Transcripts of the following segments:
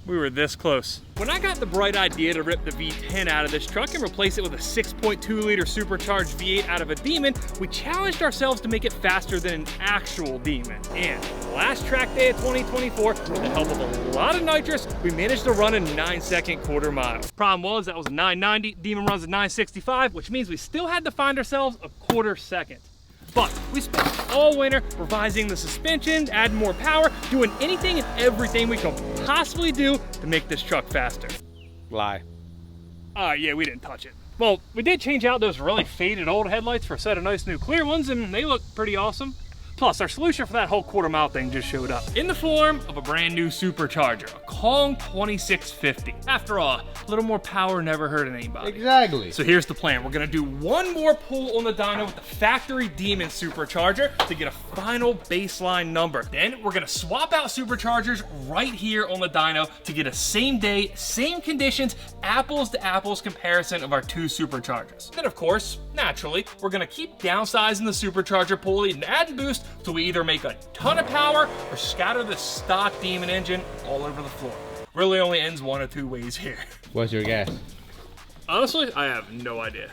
We were this close. When I got the bright idea to rip the V10 out of this truck and replace it with a 6.2 liter supercharged V8 out of a Demon, we challenged ourselves to make it faster than an actual Demon. And last track day of 2024, with the help of a lot of nitrous, we managed to run a 9-second quarter mile. Problem was, that was a 990, Demon runs a 965, which means we still had to find ourselves a quarter second. But we spent all winter revising the suspension, adding more power, doing anything and everything we could possibly do to make this truck faster. Lie. Yeah, we didn't touch it. Well, we did change out those really faded old headlights for a set of nice new clear ones, and they look pretty awesome. Plus, our solution for that whole quarter mile thing just showed up in the form of a brand new supercharger, a Kong 2650. After all, a little more power never hurt anybody. Exactly. So here's the plan. We're gonna do one more pull on the dyno with the factory Demon supercharger to get a final baseline number. Then we're gonna swap out superchargers right here on the dyno to get a same day, same conditions, apples to apples comparison of our two superchargers. Then of course, naturally, we're gonna keep downsizing the supercharger pulley and add and boost till we either make a ton of power or scatter the stock Demon engine all over the floor. Really only ends one of two ways here. What's your guess? Honestly, I have no idea.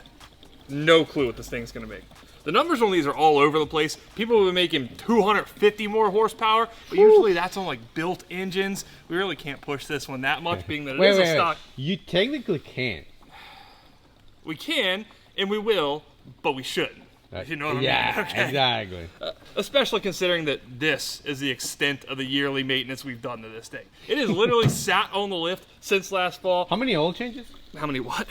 No clue what this thing's gonna make. The numbers on these are all over the place. People have been making 250 more horsepower, but usually that's on like built engines. We really can't push this one that much, being that it is a stock. You technically can't. We can, and we will, but we shouldn't. If you know what I mean. Yeah, Okay. exactly. Especially considering that this is the extent of the yearly maintenance we've done to this thing. It has literally sat on the lift since last fall. How many oil changes? How many what?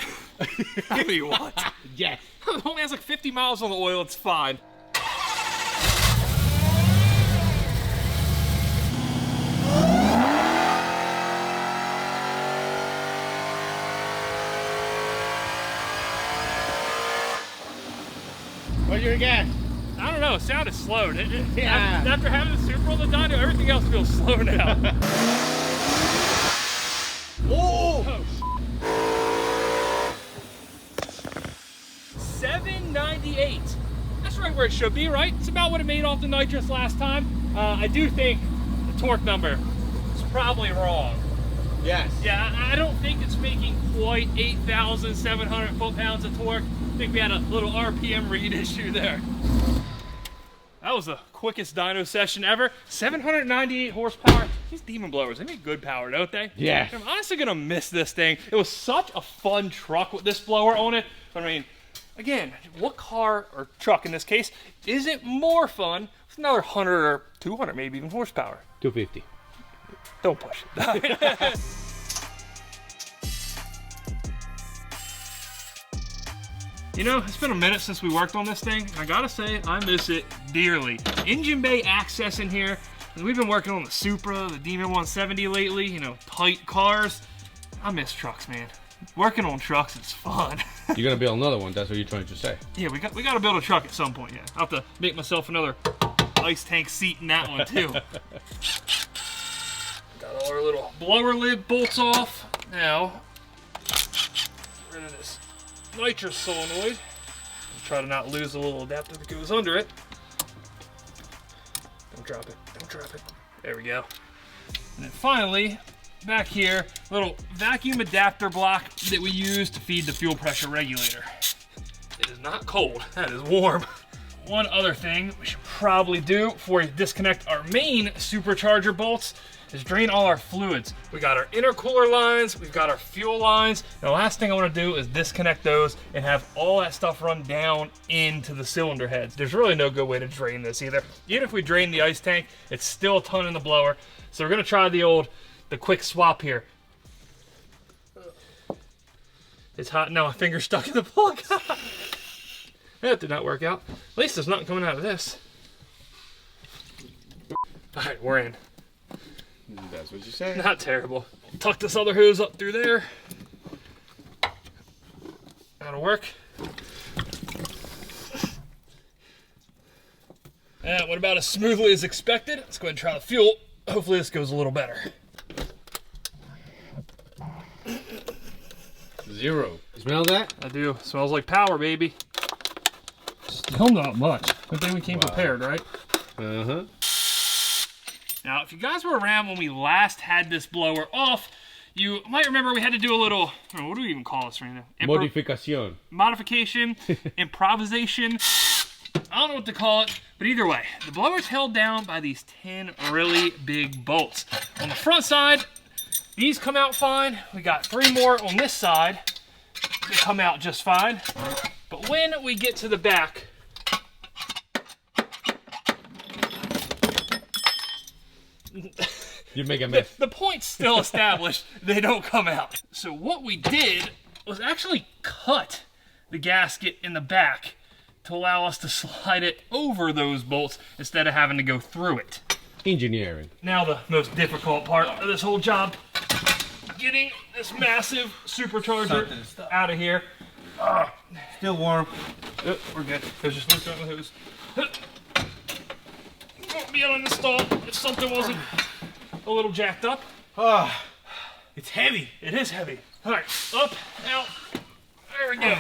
How many what? Yes. It only has like 50 miles on the oil, it's fine. What's your guess? I don't know, sound is slowed. Yeah. After having the Super on the dyno, everything else feels slow now. Oh! 798. That's right where it should be, right? It's about what it made off the nitrous last time. I do think the torque number is probably wrong. Yes. Yeah, I don't think it's making quite 8,700 foot-pounds of torque. I think we had a little RPM read issue there. That was the quickest dyno session ever. 798 horsepower. These Demon blowers, they make good power, don't they? Yeah. I'm honestly gonna miss this thing. It was such a fun truck with this blower on it. I mean, again, what car or truck in this case isn't more fun with another 100 or 200 maybe even horsepower? 250. Don't push it. You know, it's been a minute since we worked on this thing. I gotta say, I miss it dearly. Engine bay access in here. We've been working on the Supra, the Demon 170 lately, you know, tight cars. I miss trucks, man. Working on trucks is fun. You're gonna build another one, that's what you're trying to say. Yeah, we got to build a truck at some point, yeah. I'll have to make myself another ice tank seat in that one, too. Got all our little blower lid bolts off. Now, get rid of this nitrous solenoid. Try to not lose the little adapter that goes under it. Don't drop it. Don't drop it. There we go. And then finally, back here, little vacuum adapter block that we use to feed the fuel pressure regulator. It is not cold. That is warm. One other thing we should probably do before we disconnect our main supercharger bolts is drain all our fluids. We got our intercooler lines, we've got our fuel lines. The last thing I want to do is disconnect those and have all that stuff run down into the cylinder heads. There's really no good way to drain this either. Even if we drain the ice tank, it's still a ton in the blower. So we're gonna try the quick swap here. It's hot now, my finger's stuck in the plug. That did not work out. At least there's nothing coming out of this. All right, we're in. That's what you say. Not terrible. Tuck this other hose up through there. That'll work. And what about as smoothly as expected? Let's go ahead and try the fuel. Hopefully this goes a little better. 0. You smell that? I do. Smells like power, baby. Still not much. Good thing we came prepared, right? Uh-huh. Now, if you guys were around when we last had this blower off, You might remember we had to do a little, I don't know, what do we even call this right now? Modificación. Modification, improvisation. I don't know what to call it, but either way, the blower's held down by these 10 really big bolts. On the front side, these come out fine. We got 3 more on this side that come out just fine. But when we get to the back, You make a mess. the point's still established, they don't come out. So what we did was actually cut the gasket in the back to allow us to slide it over those bolts instead of having to go through it. Engineering. Now the most difficult part of this whole job, getting this massive supercharger out of here. Still warm. We're good. There's just look on the hose. Won't be able to install if something wasn't a little jacked up. It's heavy. It is heavy. All right, up, out. There we go.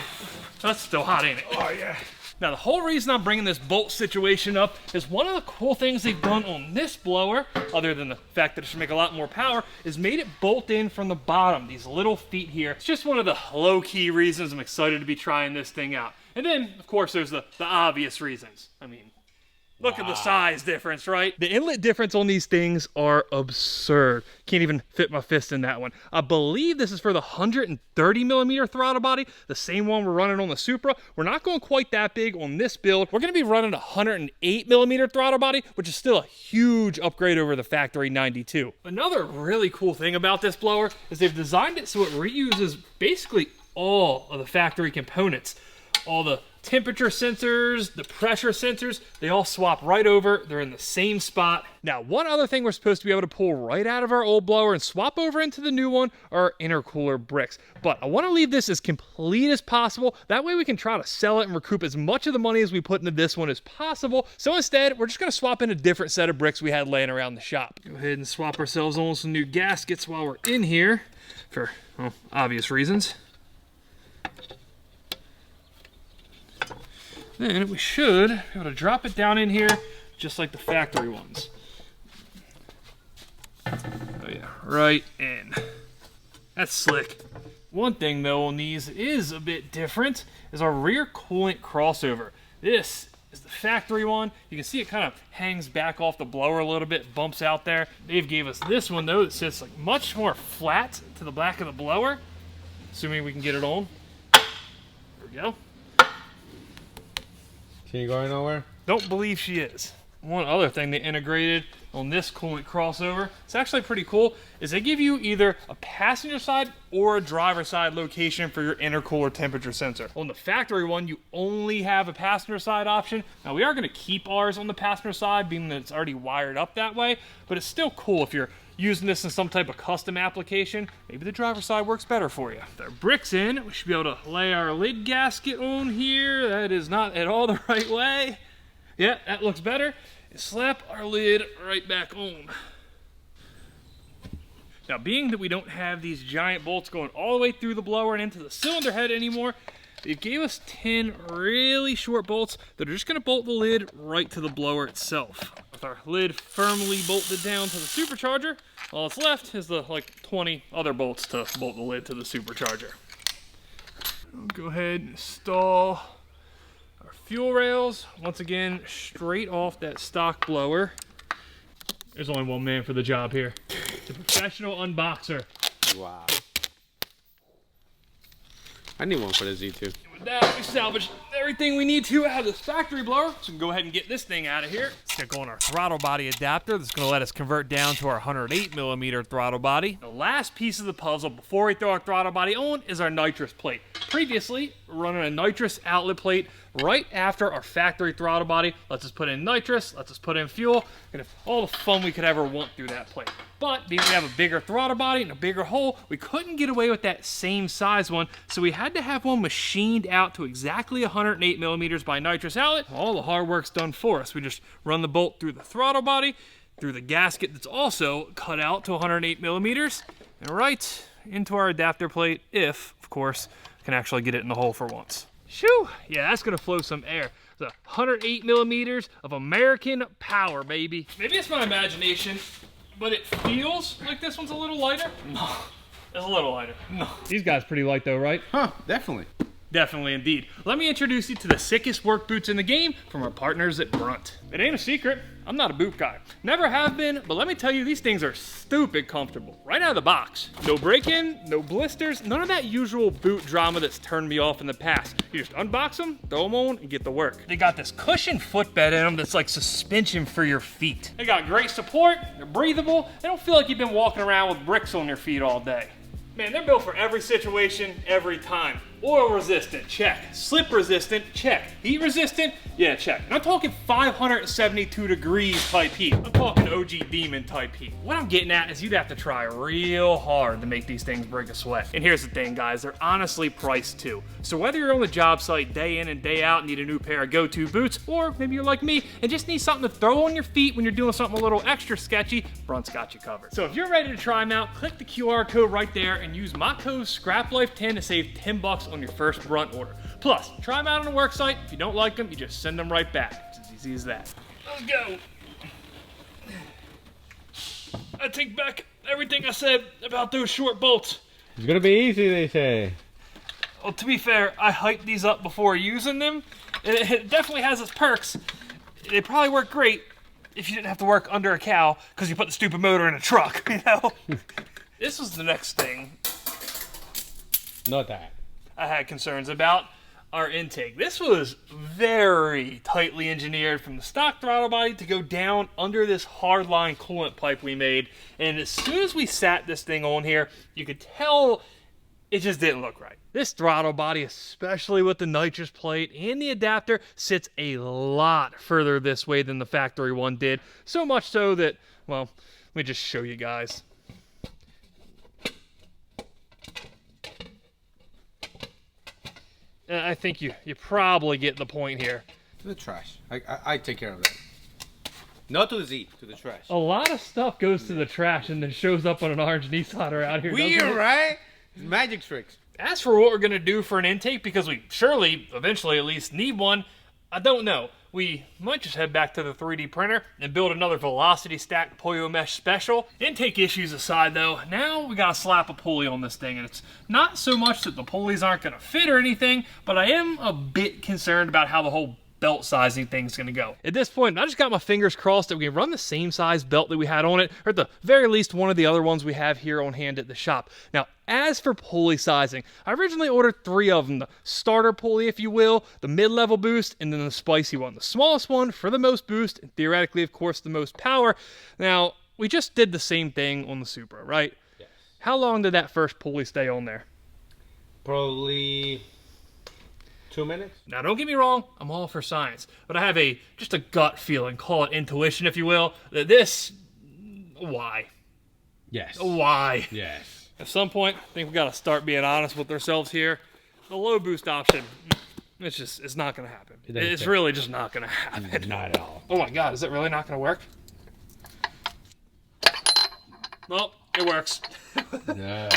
That's still hot, ain't it? Oh, yeah. Now, the whole reason I'm bringing this bolt situation up is one of the cool things they've done on this blower, other than the fact that it should make a lot more power, is made it bolt in from the bottom, these little feet here. It's just one of the low-key reasons I'm excited to be trying this thing out. And then, of course, there's the obvious reasons. I mean, look at the size difference, right? The inlet difference on these things are absurd. Can't even fit my fist in that one. I believe this is for the 130 millimeter throttle body, the same one we're running on the Supra. We're not going quite that big on this build. We're gonna be running a 108 millimeter throttle body, which is still a huge upgrade over the factory 92. Another really cool thing about this blower is they've designed it so it reuses basically all of the factory components. All the temperature sensors, the pressure sensors, they all swap right over. They're in the same spot. Now, one other thing we're supposed to be able to pull right out of our old blower and swap over into the new one are intercooler bricks. But I want to leave this as complete as possible. That way we can try to sell it and recoup as much of the money as we put into this one as possible. So instead, we're just going to swap in a different set of bricks we had laying around the shop. Go ahead and swap ourselves on some new gaskets while we're in here for, well, obvious reasons. Then we should be able to drop it down in here just like the factory ones. Oh yeah, right in. That's slick. One thing though on these is a bit different is our rear coolant crossover. This is the factory one. You can see it kind of hangs back off the blower a little bit, bumps out there. Dave gave us this one though that sits like much more flat to the back of the blower. Assuming we can get it on. There we go. She ain't going nowhere? Don't believe she is. One other thing they integrated on this coolant crossover, it's actually pretty cool, is they give you either a passenger side or a driver side location for your intercooler temperature sensor. On the factory one, you only have a passenger side option. Now we are gonna keep ours on the passenger side, being that it's already wired up that way, but it's still cool if you're using this in some type of custom application. Maybe the driver side works better for you. With our bricks in, we should be able to lay our lid gasket on here. That is not at all the right way. Yeah, that looks better. And slap our lid right back on. Now, being that we don't have these giant bolts going all the way through the blower and into the cylinder head anymore, they gave us 10 really short bolts that are just gonna bolt the lid right to the blower itself. With our lid firmly bolted down to the supercharger, all that's left is the like 20 other bolts to bolt the lid to the supercharger. I'll go ahead and install our fuel rails. Once again, straight off that stock blower. There's only one man for the job here. The professional unboxer. Wow. I need one for the Z2. And with that, we salvaged everything we need to out of this factory blower. So we can go ahead and get this thing out of here. It's gonna go on our throttle body adapter. That's gonna let us convert down to our 108 millimeter throttle body. The last piece of the puzzle before we throw our throttle body on is our nitrous plate. Previously, we're running a nitrous outlet plate right after our factory throttle body. Lets us put in nitrous, lets us put in fuel, and have all the fun we could ever want through that plate. But being we have a bigger throttle body and a bigger hole, we couldn't get away with that same size one, so we had to have one machined out to exactly 108 millimeters by nitrous outlet. All the hard work's done for us. We just run the bolt through the throttle body, through the gasket that's also cut out to 108 millimeters, and right into our adapter plate, if, of course, can actually get it in the hole for once. Shoo! Yeah, that's gonna flow some air. It's 108 millimeters of American power, baby. Maybe it's my imagination, but it feels like this one's a little lighter. It's a little lighter. No. These guys pretty light though, right? Huh, definitely. Definitely indeed. Let me introduce you to the sickest work boots in the game from our partners at Brunt. It ain't a secret, I'm not a boot guy. Never have been, but let me tell you, these things are stupid comfortable. Right out of the box. No break-in, no blisters, none of that usual boot drama that's turned me off in the past. You just unbox them, throw them on, and get to work. They got this cushioned footbed in them that's like suspension for your feet. They got great support, they're breathable, they don't feel like you've been walking around with bricks on your feet all day. Man, they're built for every situation, every time. Oil resistant, check. Slip resistant, check. Heat resistant, yeah, check. And I'm talking 572 degrees type heat. I'm talking OG Demon type heat. What I'm getting at is you'd have to try real hard to make these things break a sweat. And here's the thing, guys, they're honestly priced too. So whether you're on the job site day in and day out and need a new pair of go-to boots, or maybe you're like me and just need something to throw on your feet when you're doing something a little extra sketchy, Brunt's got you covered. So if you're ready to try them out, click the QR code right there and use my code SCRAPLIFE10 to save $10 on your first Brunt order. Plus, try them out on the work site. If you don't like them, you just send them right back. It's as easy as that. Let's go. I take back everything I said about those short bolts. It's gonna be easy, they say. Well, to be fair, I hyped these up before using them. It definitely has its perks. They probably work great if you didn't have to work under a cow because you put the stupid motor in a truck, you know? This was the next thing Not that. I had concerns about. Our intake. This was very tightly engineered from the stock throttle body to go down under this hardline coolant pipe we made. And as soon as we sat this thing on here, you could tell it just didn't look right. This throttle body, especially with the nitrous plate and the adapter, sits a lot further this way than the factory one did. So much so that, well, let me just show you guys. I think you probably get the point here. To the trash. I take care of that. Not to the Z, to the trash. A lot of stuff goes to the trash and then shows up on an orange Nissan around here. Weird, right? Magic tricks. As for what we're going to do for an intake, because we surely, eventually at least, need one, I don't know. We might just head back to the 3D printer and build another Velocity Stack Polio Mesh Special. Intake issues aside though, now we gotta slap a pulley on this thing, and it's not so much that the pulleys aren't gonna fit or anything, but I am a bit concerned about how the whole belt sizing thing's gonna go. At this point, I just got my fingers crossed that we can run the same size belt that we had on it, or at the very least one of the other ones we have here on hand at the shop. Now, as for pulley sizing, I originally ordered 3 of them. The starter pulley, if you will, the mid-level boost, and then the spicy one. The smallest one for the most boost, and theoretically, of course, the most power. Now, we just did the same thing on the Supra, right? Yes. How long did that first pulley stay on there? Probably 2 minutes. Now, don't get me wrong, I'm all for science, but I have just a gut feeling, call it intuition, if you will, that this, why? Yes. Why? Yes. At some point, I think we got to start being honest with ourselves here. The low boost option, it's not going to happen. It's really just not going to happen. Not at all. Oh my God, is it really not going to work? Well, it works. Yeah.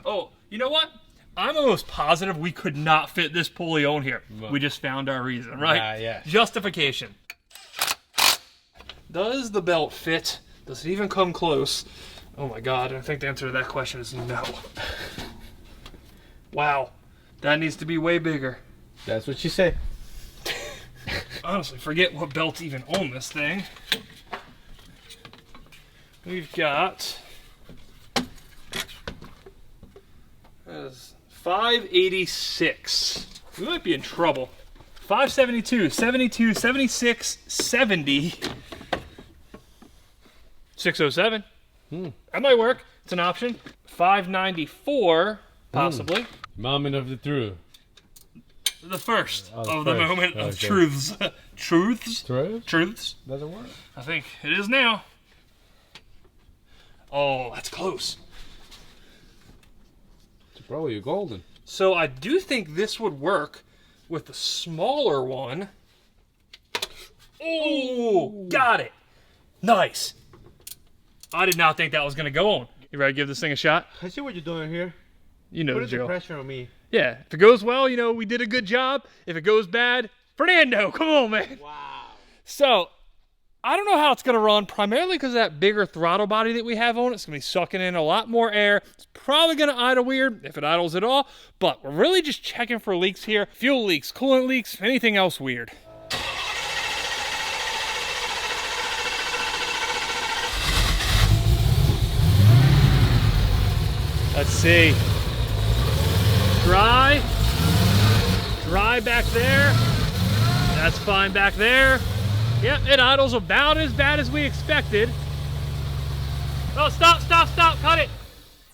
Oh, you know what? I'm almost positive we could not fit this pulley on here. We just found our reason, right? Yeah. Justification. Does the belt fit? Does it even come close? Oh my God, I think the answer to that question is no. Wow, that needs to be way bigger. That's what you say. Honestly, forget what belt's even on this thing. We've got 586. We might be in trouble. 572, 72, 76, 70, 607. That might work. It's an option. 594, possibly. Moment of the truth. The first of first. the moment of Okay. truths. Truths? Truth? Truths? Doesn't work. I think it is now. Oh, that's close. Bro, you're golden. So I do think this would work with the smaller one. Oh, got it. Nice. I did not think that was going to go on. You ready to give this thing a shot? I see what you're doing here. You know the Put the drill. pressure on me. Yeah, if it goes well, you know, we did a good job. If it goes bad, Fernando, come on, man. Wow. So, I don't know how it's going to run, primarily because of that bigger throttle body that we have on it. It's going to be sucking in a lot more air. It's probably going to idle weird, if it idles at all, but we're really just checking for leaks here. Fuel leaks, coolant leaks, anything else weird. Let's see. Dry back there. That's fine back there. Yep, it idles about as bad as we expected. Oh, stop, cut it.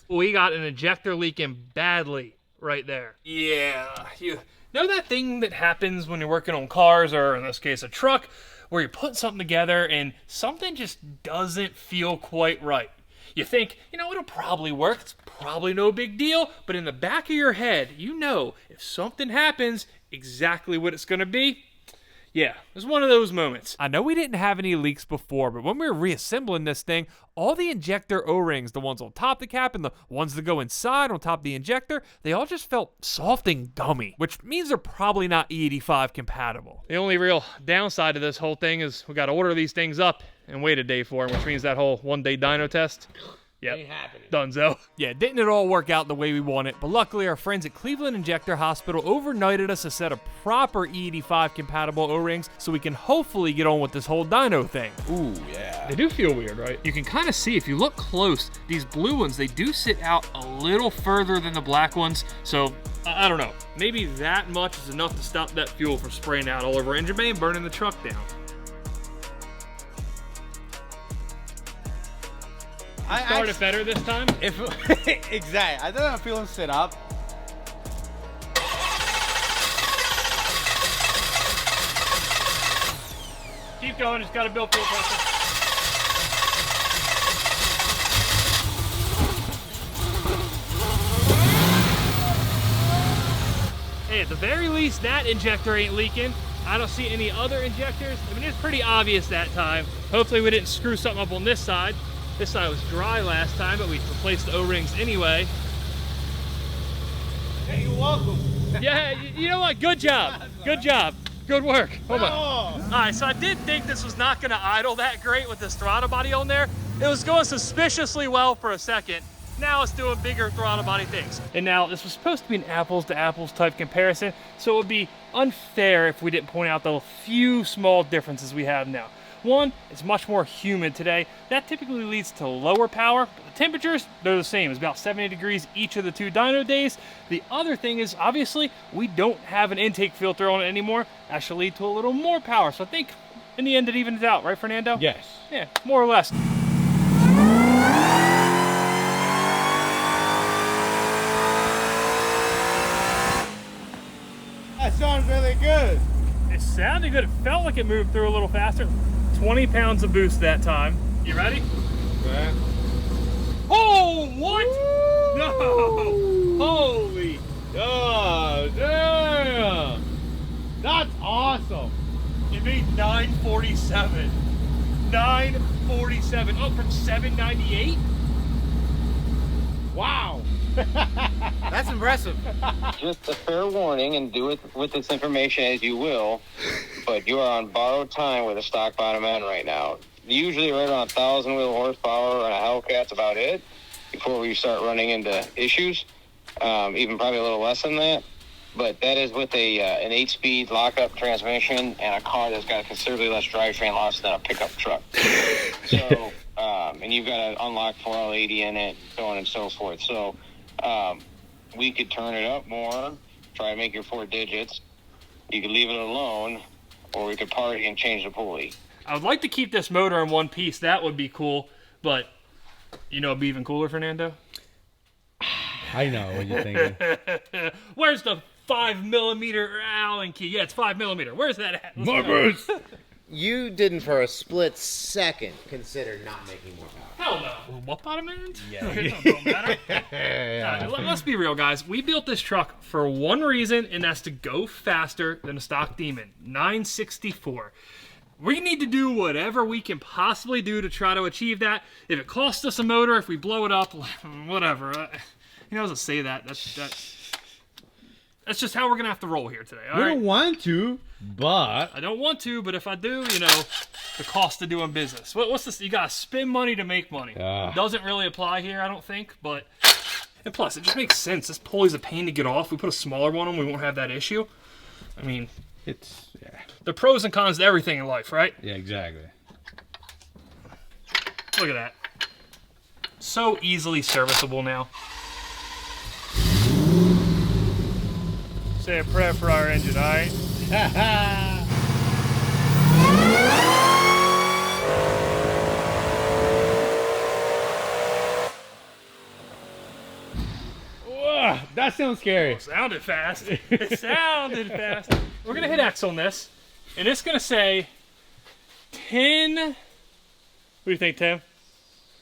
We got an injector leaking badly right there. Yeah, you know that thing that happens when you're working on cars, or in this case a truck, where you're putting something together and something just doesn't feel quite right. You think, it'll probably work, it's probably no big deal, but in the back of your head, you know if something happens, exactly what it's gonna be. Yeah, it was one of those moments. I know we didn't have any leaks before, but when we were reassembling this thing, all the injector O-rings, the ones on top of the cap and the ones that go inside on top of the injector, they all just felt soft and gummy, which means they're probably not E85 compatible. The only real downside to this whole thing is we got to order these things up and wait a day for them, which means that whole one-day dyno test. Yep, ain't happening. Dunzo. Yeah, didn't it all work out the way we wanted, but luckily our friends at Cleveland Injector Hospital overnighted us a set of proper E85 compatible O-rings so we can hopefully get on with this whole dyno thing. Ooh, yeah. They do feel weird, right? You can kind of see, if you look close, these blue ones, they do sit out a little further than the black ones, so I don't know. Maybe that much is enough to stop that fuel from spraying out all over engine bay and burning the truck down. Started better this time? Exactly. I don't know, feeling set up. Keep going, just gotta build fuel pressure. Hey, at the very least, that injector ain't leaking. I don't see any other injectors. I mean, it's pretty obvious that time. Hopefully we didn't screw something up on this side. This side was dry last time, but we replaced the O-rings anyway. Hey, you're welcome. Yeah, you know what? Good job. Good job. Good work. Hold on. All right, so I did think this was not going to idle that great with this throttle body on there. It was going suspiciously well for a second. Now it's doing bigger throttle body things. And now this was supposed to be an apples to apples type comparison, so it would be unfair if we didn't point out the few small differences we have now. One, it's much more humid today. That typically leads to lower power, but the temperatures, they're the same. It's about 70 degrees each of the 2 dyno days. The other thing is, obviously, we don't have an intake filter on it anymore. That should lead to a little more power. So I think, in the end, it evens out, right, Fernando? Yes. Yeah, more or less. That sounds really good. It sounded good. It felt like it moved through a little faster. 20 pounds of boost that time. You ready? Yeah. Oh, what? No! Holy! God damn! That's awesome. You made 947. 947. Oh, from 798? Wow. That's impressive. Just a fair warning, and do it with this information as you will, but you are on borrowed time with a stock bottom end right now. Usually right around 1,000 wheel horsepower on a Hellcat's about it before we start running into issues, even probably a little less than that. But that is with an 8-speed lockup transmission and a car that's got considerably less drivetrain loss than a pickup truck. So, and you've got an unlocked 4L80 in it, so on and so forth. So, we could turn it up more, try to make your 4 digits. You could leave it alone, or we could party and change the pulley. I would like to keep this motor in one piece. That would be cool, but it'd be even cooler, Fernando? I know what you're thinking. Where's the 5mm Allen key? Yeah, it's 5mm. Where's that at? Marcus! You didn't for a split second consider not making more power. Hell no. What bottom end? Yeah. It don't matter. Let's be real, guys. We built this truck for one reason, and that's to go faster than a stock Demon. 964. We need to do whatever we can possibly do to try to achieve that. If it costs us a motor, if we blow it up, whatever. He knows to say that. That's just how we're going to have to roll here today. All We right? don't want to, but... I don't want to, but if I do, the cost of doing business. What's this? You gotta spend money to make money. Doesn't really apply here, I don't think, but and plus it just makes sense. This pulley's a pain to get off. We put a smaller one on, we won't have that issue. I mean, It's the pros and cons to everything in life, right? yeah, exactly. Look at that. So easily serviceable now. Say a prayer for our engine, all right? Whoa, that sounds scary. Sounded fast. It sounded fast. We're gonna hit X on this, and it's gonna say 10. What do you think, Tim?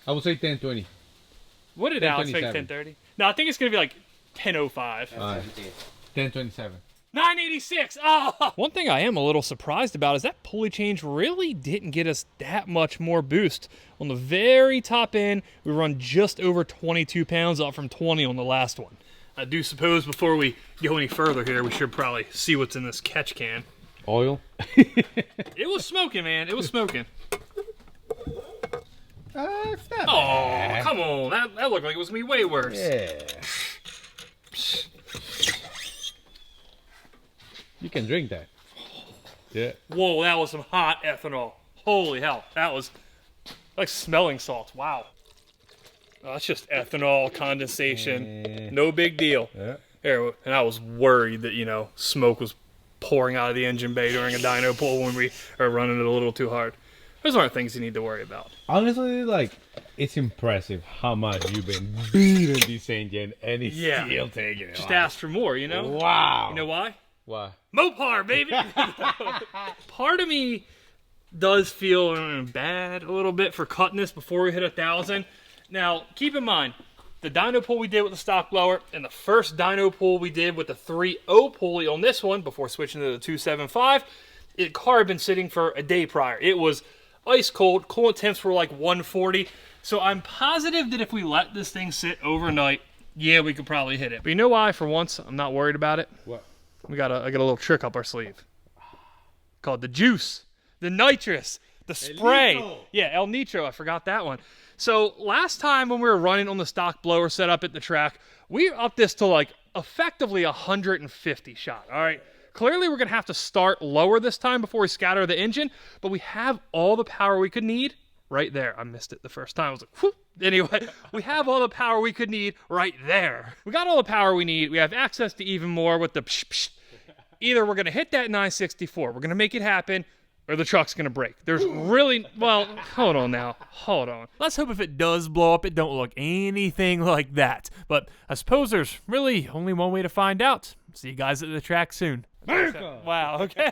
I would say 10:20. What did Alex think? 10:27. 10:30? No, I think it's gonna be like 10:05. 10:27. 986. Oh! One thing I am a little surprised about is that pulley change really didn't get us that much more boost. On the very top end, we run just over 22 pounds, up from 20 on the last one. I do suppose before we go any further here, we should probably see what's in this catch can. Oil. It was smoking, man. It was smoking. It's not Oh, bad. come on. That looked like it was going to be way worse. Yeah. You can drink that. Yeah. Whoa, that was some hot ethanol. Holy hell. That was like smelling salts. Wow. Oh, that's just ethanol condensation. No big deal. Yeah. Here, and I was worried that, you know, smoke was pouring out of the engine bay during a dyno pull when we are running it a little too hard. Those aren't things you need to worry about. Honestly, like, it's impressive how much you've been beating this engine and it's Yeah. still taking it. Just ask for more, you know? Wow. You know why? Why? Mopar, baby! Part of me does feel bad a little bit for cutting this before we hit 1,000. Now, keep in mind, the dyno pull we did with the stock blower and the first dyno pull we did with the 3.0 pulley on this one before switching to the 2.75, car had been sitting for a day prior. It was ice cold. Coolant temps were like 140. So I'm positive that if we let this thing sit overnight, yeah, we could probably hit it. But you know why, for once, I'm not worried about it? What? I got a little trick up our sleeve called the juice, the nitrous, the spray. Nitro. Yeah, El Nitro. I forgot that one. So last time when we were running on the stock blower set up at the track, we upped this to like effectively 150 shot. All right. Clearly, we're going to have to start lower this time before we scatter the engine, but we have all the power we could need right there. I missed it the first time. I was like, whoop. Anyway, we have all the power we could need right there. We got all the power we need. We have access to even more with the psh, psh. Either we're going to hit that 964, we're going to make it happen, or the truck's going to break. There's really, well, hold on now. Hold on. Let's hope if it does blow up, it don't look anything like that. But I suppose there's really only one way to find out. See you guys at the track soon. Wow, okay.